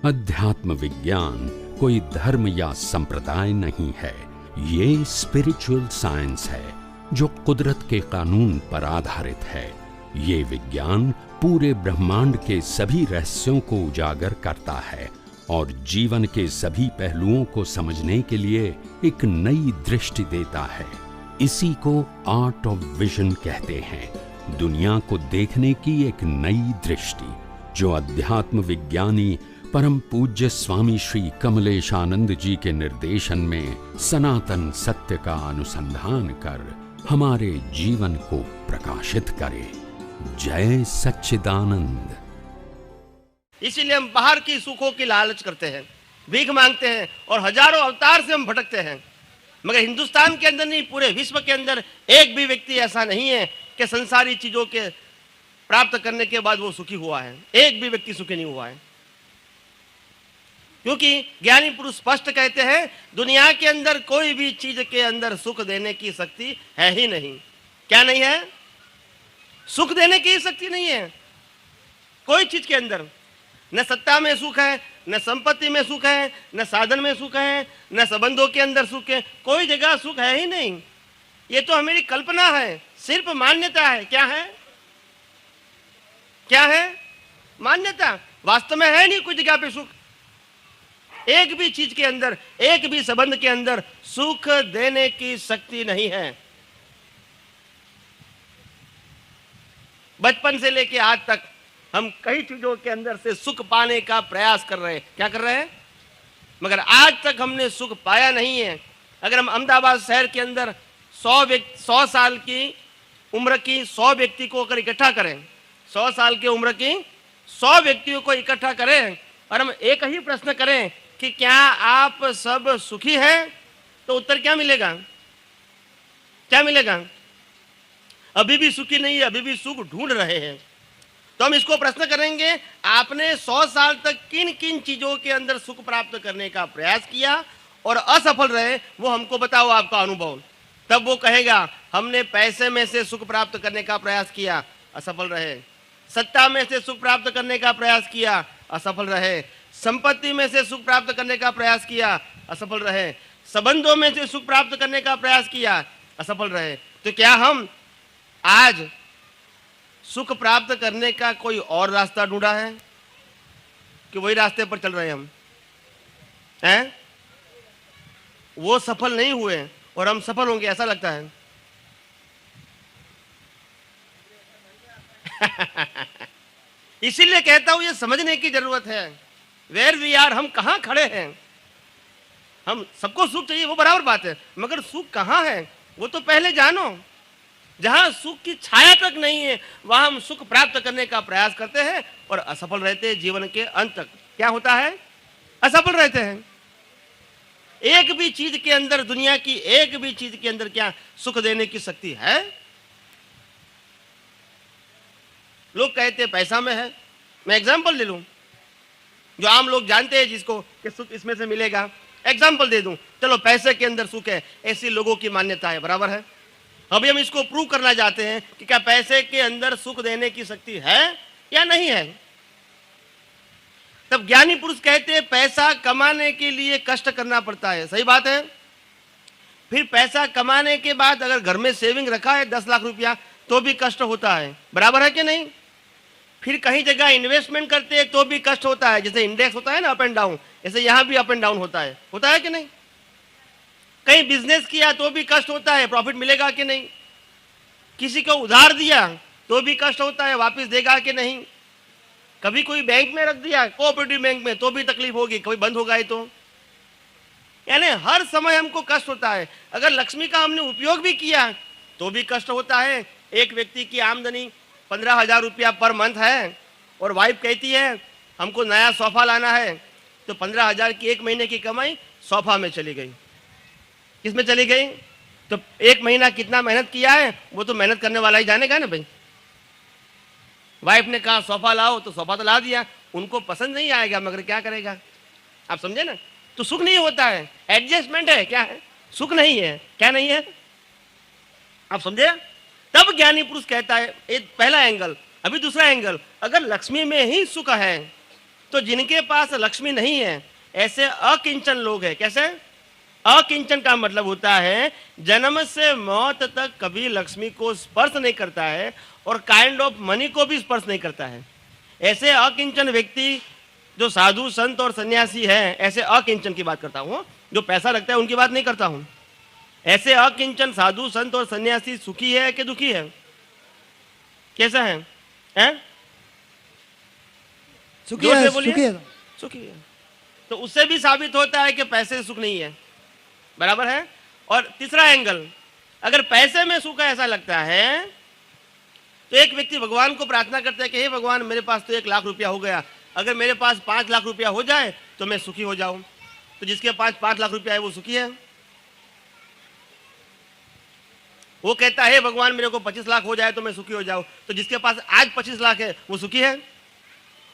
अध्यात्म विज्ञान कोई धर्म या संप्रदाय नहीं है, ये स्पिरिचुअल साइंस है जो कुदरत के कानून पर आधारित है। ये विज्ञान पूरे ब्रह्मांड के सभी रहस्यों को उजागर करता है और जीवन के सभी पहलुओं को समझने के लिए एक नई दृष्टि देता है। इसी को आर्ट ऑफ विजन कहते हैं, दुनिया को देखने की एक नई दृष्टि, जो अध्यात्म विज्ञानी परम पूज्य स्वामी श्री कमलेशानंद जी के निर्देशन में सनातन सत्य का अनुसंधान कर हमारे जीवन को प्रकाशित करे। जय सच्चिदानंद। इसीलिए हम बाहर की सुखों की लालच करते हैं, भीख मांगते हैं और हजारों अवतार से हम भटकते हैं। मगर हिंदुस्तान के अंदर नहीं, पूरे विश्व के अंदर एक भी व्यक्ति ऐसा नहीं है कि संसारी चीजों के प्राप्त करने के बाद वो सुखी हुआ है। एक भी व्यक्ति सुखी नहीं हुआ है, क्योंकि ज्ञानी पुरुष स्पष्ट कहते हैं दुनिया के अंदर कोई भी चीज के अंदर सुख देने की शक्ति है ही नहीं। क्या नहीं है? सुख देने की शक्ति नहीं है कोई चीज के अंदर। न सत्ता में सुख है, न संपत्ति में सुख है, न साधन में सुख है, न संबंधों के अंदर सुख है। कोई जगह सुख है ही नहीं। ये तो हमारी कल्पना है, सिर्फ मान्यता है। क्या है? क्या है? मान्यता। वास्तव में है नहीं कोई जगह पे सुख। एक भी चीज के अंदर, एक भी संबंध के अंदर सुख देने की शक्ति नहीं है। बचपन से लेके आज तक हम कई चीजों के अंदर से सुख पाने का प्रयास कर रहे हैं। क्या कर रहे हैं? मगर आज तक हमने सुख पाया नहीं है। अगर हम अहमदाबाद शहर के अंदर 100 साल की उम्र की 100 व्यक्ति को अगर इकट्ठा करें, 100 साल की उम्र की 100 व्यक्तियों को इकट्ठा करें और हम एक ही प्रश्न करें कि क्या आप सब सुखी हैं, तो उत्तर क्या मिलेगा? क्या मिलेगा? अभी भी सुखी नहीं है, अभी भी सुख ढूंढ रहे हैं। तो हम इसको प्रश्न करेंगे, आपने 100 साल तक किन किन चीजों के अंदर सुख प्राप्त करने का प्रयास किया और असफल रहे, वो हमको बताओ आपका अनुभव। तब वो कहेगा हमने पैसे में से सुख प्राप्त करने का प्रयास किया, असफल रहे। सत्ता में से सुख प्राप्त करने का प्रयास किया, असफल रहे। संपत्ति में से सुख प्राप्त करने का प्रयास किया, असफल रहे। संबंधों में से सुख प्राप्त करने का प्रयास किया, असफल रहे। तो क्या हम आज सुख प्राप्त करने का कोई और रास्ता ढूंढा है कि वही रास्ते पर चल रहे हैं हम? हैं? वो सफल नहीं हुए और हम सफल होंगे ऐसा लगता है। इसीलिए कहता हूं ये समझने की जरूरत है, वेयर वी आर, हम कहां खड़े हैं। हम सबको सुख चाहिए, वो बराबर बात है, मगर सुख कहां है वो तो पहले जानो। जहां सुख की छाया तक नहीं है वहां हम सुख प्राप्त करने का प्रयास करते हैं और असफल रहते हैं जीवन के अंत तक। क्या होता है? असफल रहते हैं। एक भी चीज के अंदर, दुनिया की एक भी चीज के अंदर क्या सुख देने की शक्ति है? लोग कहते हैं पैसा में है। मैं एग्जाम्पल ले लूं जो आम लोग जानते हैं जिसको कि सुख इसमें से मिलेगा। एग्जाम्पल दे दूं, चलो पैसे के अंदर सुख है, ऐसी लोगों की मान्यता है, बराबर है। अभी हम इसको प्रूव करना चाहते हैं कि क्या पैसे के अंदर सुख देने की शक्ति है या नहीं है। तब ज्ञानी पुरुष कहते हैं पैसा कमाने के लिए कष्ट करना पड़ता है, सही बात है। फिर पैसा कमाने के बाद अगर घर में सेविंग रखा है 10 लाख रुपया तो भी कष्ट होता है, बराबर है कि नहीं। फिर कहीं जगह इन्वेस्टमेंट करते हैं तो भी कष्ट होता है, जैसे इंडेक्स होता है ना अप एंड डाउन, ऐसे यहां भी अप एंड डाउन होता है कि नहीं। कहीं बिजनेस किया तो भी कष्ट होता है, प्रॉफिट मिलेगा कि नहीं। किसी को उधार दिया तो भी कष्ट होता है, वापस देगा कि नहीं। कभी कोई बैंक में रख दिया, कोऑपरेटिव बैंक में, तो भी तकलीफ होगी, कभी बंद होगा तो। यानी हर समय हमको कष्ट होता है। अगर लक्ष्मी का हमने उपयोग भी किया तो भी कष्ट होता है। एक व्यक्ति की आमदनी 15,000 रुपया पर मंथ है और वाइफ कहती है हमको नया सोफा लाना है, तो 15,000 की एक महीने की कमाई सोफा में चली गई। किसमें चली गई? तो एक महीना कितना मेहनत किया है वो तो मेहनत करने वाला ही जानेगा ना भाई। वाइफ ने कहा सोफा लाओ तो सोफा तो ला दिया, उनको पसंद नहीं आएगा मगर क्या करेगा, आप समझे ना। तो सुख नहीं होता है, एडजस्टमेंट है। क्या है? सुख नहीं है। क्या नहीं है, आप समझे। तब ज्ञानी पुरुष कहता है, एक पहला एंगल। अभी दूसरा एंगल, अगर लक्ष्मी में ही सुख है तो जिनके पास लक्ष्मी नहीं है ऐसे अकिंचन लोग हैं। कैसे? अकिंचन का मतलब होता है जन्म से मौत तक कभी लक्ष्मी को स्पर्श नहीं करता है और काइंड ऑफ मनी को भी स्पर्श नहीं करता है। ऐसे अकिंचन व्यक्ति जो साधु संत और सन्यासी है, ऐसे अकिंचन की बात करता हूं, जो पैसा रखता है उनकी बात नहीं करता हूं। ऐसे अकिंचन साधु संत और सन्यासी सुखी है कि दुखी है? कैसा है? सुखी है, सुखी है। सुखी है। तो उससे भी साबित होता है कि पैसे से सुख नहीं है। बराबर है। और तीसरा एंगल, अगर पैसे में सुख ऐसा लगता है तो एक व्यक्ति भगवान को प्रार्थना करता है कि हे भगवान, मेरे पास तो 1 लाख रुपया हो गया, अगर मेरे पास 5 लाख रुपया हो जाए तो मैं सुखी हो जाऊं। तो जिसके पास 5 लाख रुपया है वो सुखी है। वो कहता है हे भगवान, मेरे को 25 लाख हो जाए तो मैं सुखी हो जाऊं। तो जिसके पास आज 25 लाख है वो सुखी है।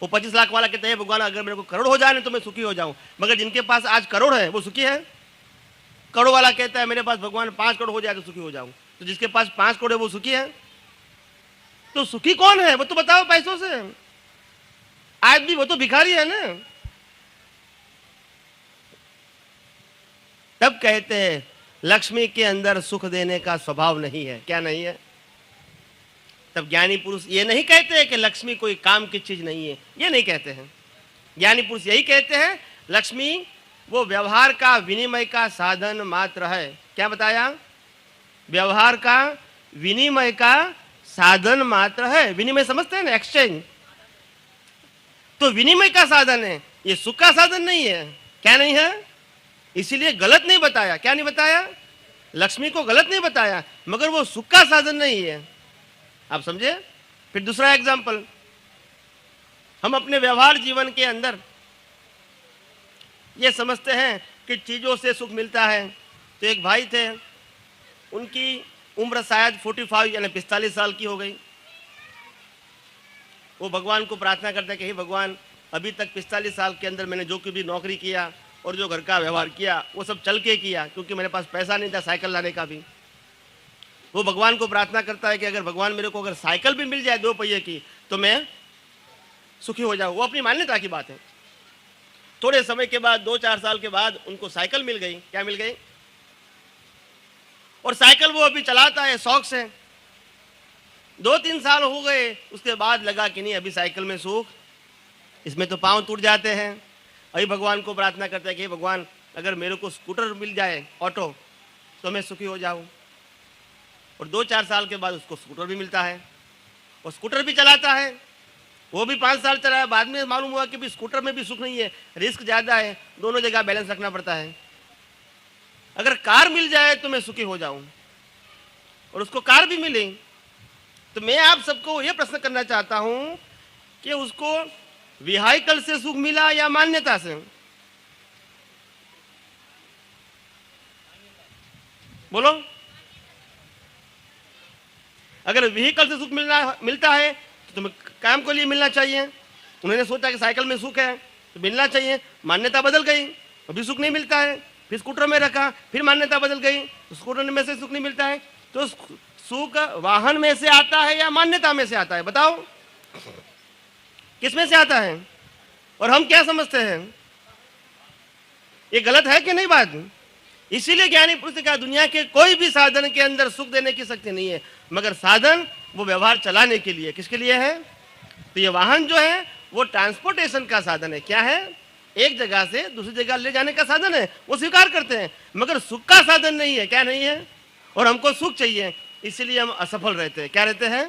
वो 25 लाख वाला कहता है भगवान, अगर मेरे को करोड़ हो जाए तो मैं सुखी हो जाऊं। मगर जिनके पास आज करोड़ है वो सुखी है। करोड़ वाला कहता है मेरे पास भगवान 5 करोड़ हो जाए तो सुखी हो जाऊं। तो जिसके पास 5 करोड़ है वो सुखी है। तो सुखी कौन है? वो तो बताओ पैसों से। आज भी वो तो भिखारी है ना। तब कहते हैं लक्ष्मी के अंदर सुख देने का स्वभाव नहीं है। क्या नहीं है? तब ज्ञानी पुरुष ये नहीं कहते हैं कि लक्ष्मी कोई काम की चीज नहीं है, ये नहीं कहते हैं। ज्ञानी पुरुष यही कहते हैं लक्ष्मी वो व्यवहार का विनिमय का साधन मात्र है। क्या बताया? व्यवहार का विनिमय का साधन मात्र है। विनिमय समझते हैं ना, एक्सचेंज। तो विनिमय का साधन है, ये सुख का साधन नहीं है। क्या नहीं है? इसीलिए गलत नहीं बताया। क्या नहीं बताया? लक्ष्मी को गलत नहीं बताया, मगर वो सुख का साधन नहीं है। आप समझे? फिर दूसरा एग्जाम्पल, हम अपने व्यवहार जीवन के अंदर ये समझते हैं कि चीजों से सुख मिलता है। तो एक भाई थे, उनकी उम्र शायद 45 यानी 45 साल की हो गई। वो भगवान को प्रार्थना करते हैं कि हे भगवान, अभी तक 45 साल के अंदर मैंने जो भी नौकरी किया और जो घर का व्यवहार किया वो सब चल के किया, क्योंकि मेरे पास पैसा नहीं था साइकिल लाने का भी। वो भगवान को प्रार्थना करता है कि अगर भगवान मेरे को अगर साइकिल भी मिल जाए 2 पहिए की तो मैं सुखी हो जाऊँ। वो अपनी मान्यता की बात है। थोड़े समय के बाद 2-4 साल के बाद उनको साइकिल मिल गई। क्या मिल गई? और साइकिल वो अभी चलाता है शौक से। 2-3 साल हो गए, उसके बाद लगा कि नहीं अभी साइकिल में सुख, इसमें तो पांव टूट जाते हैं। अभी भगवान को प्रार्थना करते हैं कि भगवान अगर मेरे को स्कूटर मिल जाए, ऑटो, तो मैं सुखी हो जाऊं। और 2-4 साल के बाद उसको स्कूटर भी मिलता है और स्कूटर भी चलाता है। वो भी 5 साल चलाया, बाद में मालूम हुआ कि भी स्कूटर में भी सुख नहीं है, रिस्क ज़्यादा है, दोनों जगह बैलेंस रखना पड़ता है। अगर कार मिल जाए तो मैं सुखी हो जाऊं, और उसको कार भी मिले। तो मैं आप सबको ये प्रश्न करना चाहता हूं कि उसको व्हीकल से सुख मिला या मान्यता से? बोलो। अगर व्हीकल से सुख मिलता है तो तुम्हें काम के लिए मिलना चाहिए। उन्होंने सोचा कि साइकिल में सुख है तो मिलना चाहिए, मान्यता बदल गई, अभी सुख नहीं मिलता है। फिर स्कूटर में रखा, फिर मान्यता बदल गई, तो स्कूटर में से सुख नहीं मिलता है। तो सुख वाहन में से आता है या मान्यता में से आता है? बताओ किस में से आता है? और हम क्या समझते हैं? ये गलत है कि नहीं बात? इसीलिए ज्ञानी पुरुष ने कहा दुनिया के कोई भी साधन के अंदर सुख देने की शक्ति नहीं है, मगर साधन वो व्यवहार चलाने के लिए। किसके लिए है? तो ये वाहन जो है वो ट्रांसपोर्टेशन का साधन है। क्या है? एक जगह से दूसरी जगह ले जाने का साधन है, वो स्वीकार करते हैं, मगर सुख का साधन नहीं है। क्या नहीं है? और हमको सुख चाहिए, इसलिए हम असफल रहते हैं। क्या रहते हैं?